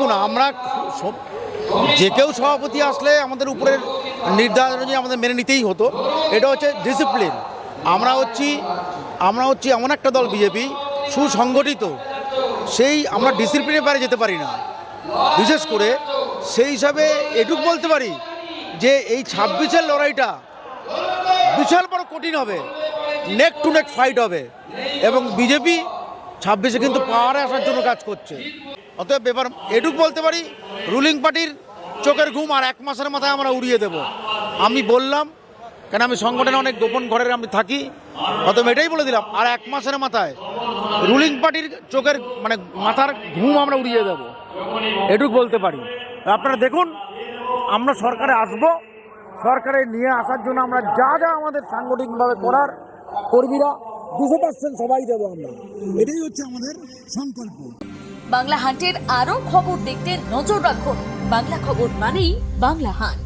দেখুন, আমরা যে কেউ সভাপতি আসলে আমাদের উপরের নির্ধারণ অনুযায়ী আমাদের মেনে নিতেই হতো। এটা হচ্ছে ডিসিপ্লিন। আমরা হচ্ছি এমন একটা দল বিজেপি সুসংগঠিত, সেই আমরা ডিসিপ্লিনের বাইরে যেতে পারি না। বিশেষ করে সেই হিসাবে এটুকু বলতে পারি যে এই 26-এর লড়াইটা বিশাল বড় কঠিন হবে, নেক টু নেক ফাইট হবে এবং বিজেপি 26-এ কিন্তু পাওয়ারে আসার জন্য কাজ করছে। অতএব এবার এটুকু বলতে পারি, রুলিং পার্টির চোখের ঘুম আর 1 মাসের মাথায় আমরা উড়িয়ে দেব। আমি বললাম, কেন আমি সংগঠনে অনেক গোপন ঘরের আমি থাকি, অতএব এটাই বলে দিলাম, আর 1 মাসের মাথায় রুলিং পার্টির চোখের মাথার ঘুম আমরা উড়িয়ে দেব, এটুকু বলতে পারি। আপনারা দেখুন, আমরা সরকারে আসব, সরকারে নিয়ে আসার জন্য আমরা যা যা আমাদের সাংগঠনিকভাবে করার কর্মীরা 200% সবাই দেবো আমরা, এটাই হচ্ছে আমাদের সংকল্প। বাংলা হান্টের আরও খবর দেখতে নজর রাখুন। বাংলা খবর মানেই বাংলা হান্ট।